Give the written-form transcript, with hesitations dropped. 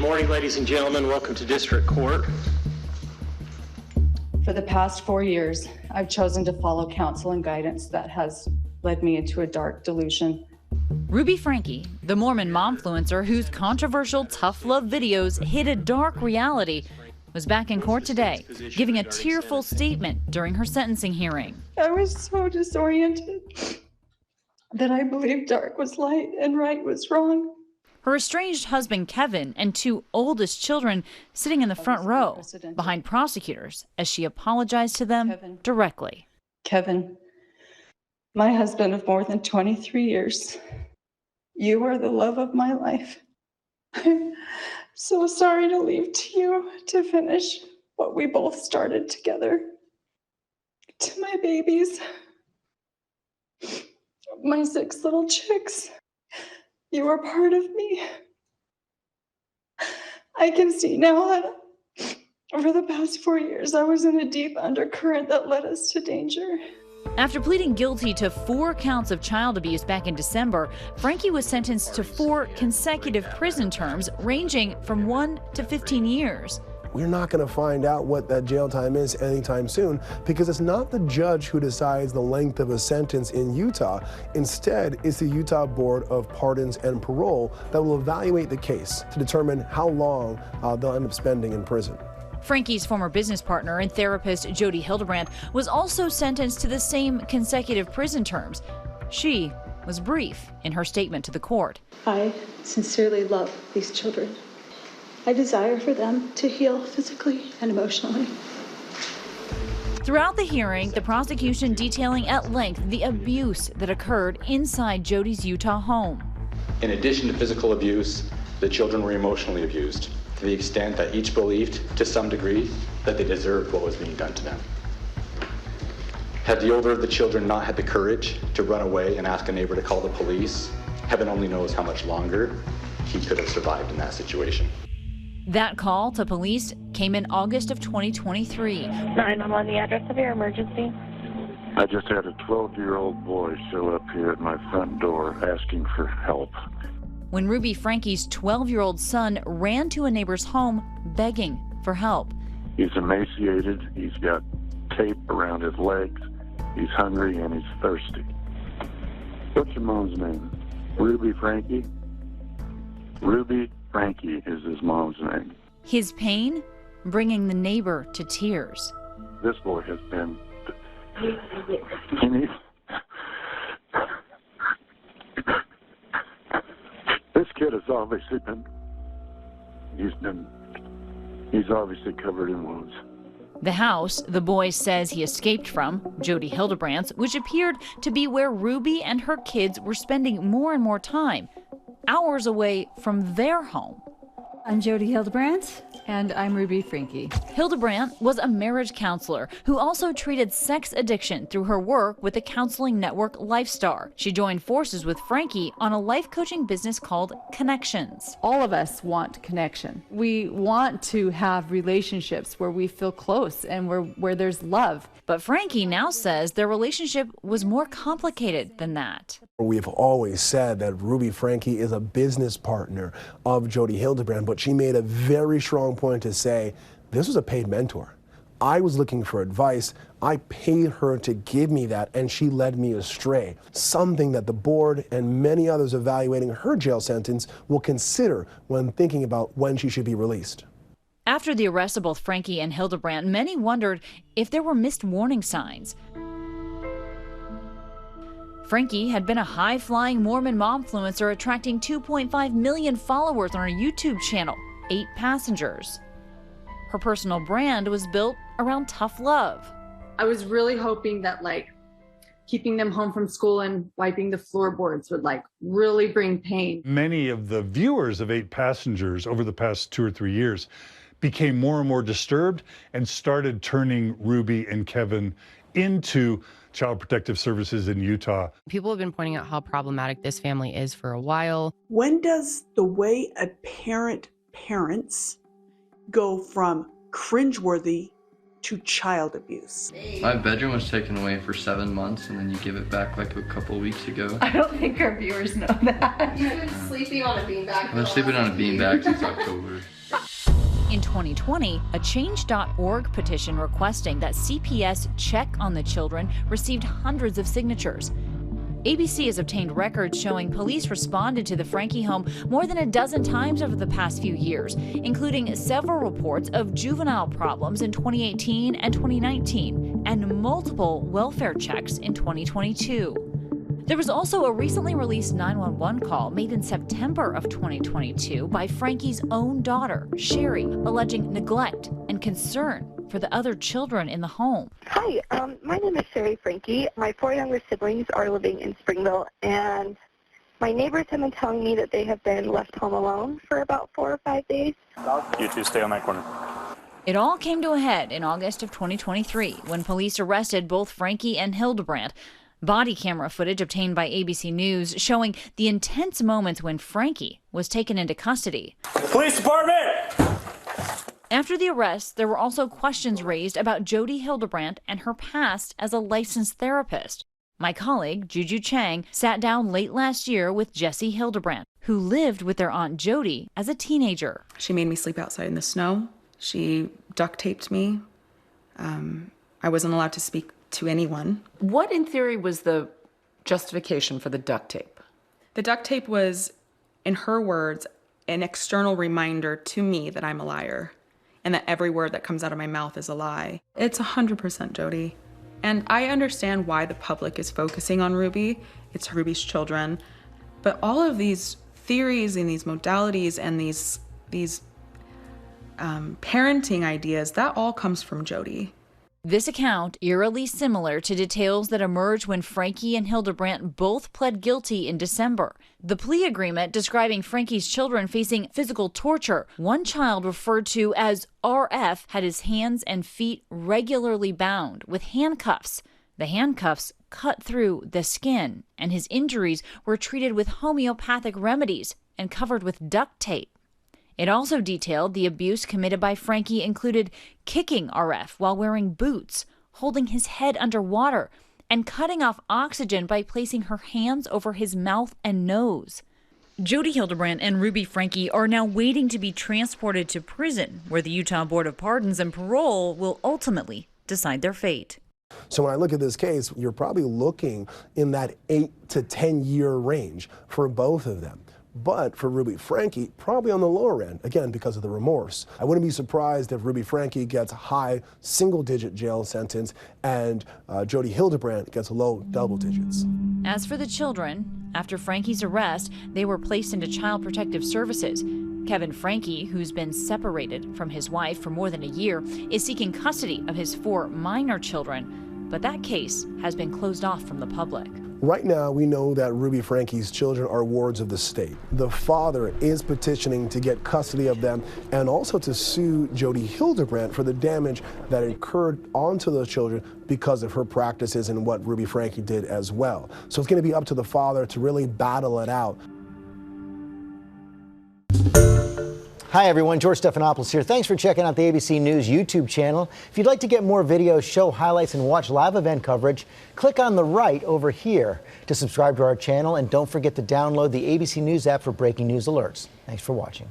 Morning, ladies and gentlemen. Welcome to District Court. For the past 4 years, I've chosen to follow counsel and guidance that has led me into a dark delusion. Ruby Franke, the Mormon momfluencer whose controversial tough love videos hid a dark reality, was back in court today, giving a tearful statement during her sentencing hearing. I was so disoriented that I believed dark was light and right was wrong. Her estranged husband, Kevin, and two oldest children sitting in the front row behind prosecutors as she apologized to them directly. Kevin, my husband of more than 23 years, you are the love of my life. I'm so sorry to leave to you to finish what we both started together. To my babies, my 6 little chicks, you are part of me. I can see now that over the past 4 years, I was in a deep undercurrent that led us to danger. After pleading guilty to 4 counts of child abuse back in December, Franke was sentenced to 4 consecutive prison terms ranging from 1 to 15 years. We're not going to find out what that jail time is anytime soon because it's not the judge who decides the length of a sentence in Utah. Instead, it's the Utah Board of Pardons and Parole that will evaluate the case to determine how long they'll end up spending in prison. Franke's former business partner and therapist, Jody Hildebrandt, was also sentenced to the same consecutive prison terms. She was brief in her statement to the court. I sincerely love these children. I desire for them to heal physically and emotionally. Throughout the hearing, the prosecution detailing at length the abuse that occurred inside Jody's Utah home. In addition to physical abuse, the children were emotionally abused to the extent that each believed, to some degree, that they deserved what was being done to them. Had the older of the children not had the courage to run away and ask a neighbor to call the police, heaven only knows how much longer he could have survived in that situation. That call to police came in August of 2023. 911, the address of your emergency. I just had a 12-year-old boy show up here at my front door asking for help. When Ruby Franke's 12-year-old son ran to a neighbor's home begging for help. He's emaciated, he's got tape around his legs, he's hungry and he's thirsty. What's your mom's name? Ruby Franke? Ruby Franke is his mom's name. His pain bringing the neighbor to tears. This boy has been... This kid has obviously been... He's obviously covered in wounds. The house the boy says he escaped from, Jody Hildebrandt's, which appeared to be where Ruby and her kids were spending more and more time, hours away from their home. I'm Jody Hildebrandt, and I'm Ruby Franke. Hildebrandt was a marriage counselor who also treated sex addiction through her work with the counseling network LifeStar. She joined forces with Franke on a life coaching business called Connections. All of us want connection. We want to have relationships where we feel close and where there's love. But Franke now says their relationship was more complicated than that. We've always said that Ruby Franke is a business partner of Jody Hildebrandt, but she made a very strong point to say this was a paid mentor. I was looking for advice. I paid her to give me that, and she led me astray. Something that the board and many others evaluating her jail sentence will consider when thinking about when she should be released. After the arrest of both Franke and Hildebrandt, many wondered if there were missed warning signs. Franke had been a high-flying Mormon momfluencer attracting 2.5 million followers on her YouTube channel, 8 passengers. Her personal brand was built around tough love. I was really hoping that keeping them home from school and wiping the floorboards would really bring pain. Many of the viewers of 8 Passengers over the past 2 or 3 years became more and more disturbed and started turning Ruby and Kevin into Child Protective Services in Utah. People have been pointing out how problematic this family is for a while. When does the way a parent parents go from cringeworthy to child abuse. My bedroom was taken away for 7 months and then you give it back like a couple of weeks ago. I don't think our viewers know that. You've been sleeping on a beanbag. I've been sleeping on a beanbag since October. In 2020, a Change.org petition requesting that CPS check on the children received hundreds of signatures. ABC has obtained records showing police responded to the Franke home more than a dozen times over the past few years, including several reports of juvenile problems in 2018 and 2019, and multiple welfare checks in 2022. There was also a recently released 911 call made in September of 2022 by Franke's own daughter, Sherry, alleging neglect and concern for the other children in the home. Hi, my name is Sherry Franke. My 4 younger siblings are living in Springville, and my neighbors have been telling me that they have been left home alone for about 4 or 5 days. You two stay on that corner. It all came to a head in August of 2023 when police arrested both Franke and Hildebrandt. Body camera footage obtained by ABC News showing the intense moments when Franke was taken into custody. Police department! After the arrest, there were also questions raised about Jody Hildebrandt and her past as a licensed therapist. My colleague, Juju Chang, sat down late last year with Jessie Hildebrandt, who lived with their Aunt Jody as a teenager. She made me sleep outside in the snow. She duct taped me. I wasn't allowed to speak to anyone. What, in theory, was the justification for the duct tape? The duct tape was, in her words, an external reminder to me that I'm a liar and that every word that comes out of my mouth is a lie. It's 100% Jody. And I understand why the public is focusing on Ruby. It's Ruby's children. But all of these theories and these modalities and these parenting ideas, that all comes from Jody. This account eerily similar to details that emerged when Franke and Hildebrandt both pled guilty in December. The plea agreement describing Franke's children facing physical torture. One child, referred to as RF, had his hands and feet regularly bound with handcuffs. The handcuffs cut through the skin, and his injuries were treated with homeopathic remedies and covered with duct tape. It also detailed the abuse committed by Franke included kicking RF while wearing boots, holding his head underwater, and cutting off oxygen by placing her hands over his mouth and nose. Jody Hildebrandt and Ruby Franke are now waiting to be transported to prison, where the Utah Board of Pardons and Parole will ultimately decide their fate. So when I look at this case, you're probably looking in that 8 to 10 year range for both of them. But for Ruby Franke, probably on the lower end, again, because of the remorse. I wouldn't be surprised if Ruby Franke gets a high single-digit jail sentence and Jody Hildebrandt gets low double digits. As for the children, after Franke's arrest, they were placed into Child Protective Services. Kevin Franke, who's been separated from his wife for more than a year, is seeking custody of his 4 minor children. But that case has been closed off from the public. Right now, we know that Ruby Franke's children are wards of the state. The father is petitioning to get custody of them and also to sue Jody Hildebrandt for the damage that occurred onto those children because of her practices and what Ruby Franke did as well. So it's going to be up to the father to really battle it out. Hi everyone, George Stephanopoulos here. Thanks for checking out the ABC News YouTube channel. If you'd like to get more videos, show highlights, and watch live event coverage, click on the right over here to subscribe to our channel, and don't forget to download the ABC News app for breaking news alerts. Thanks for watching.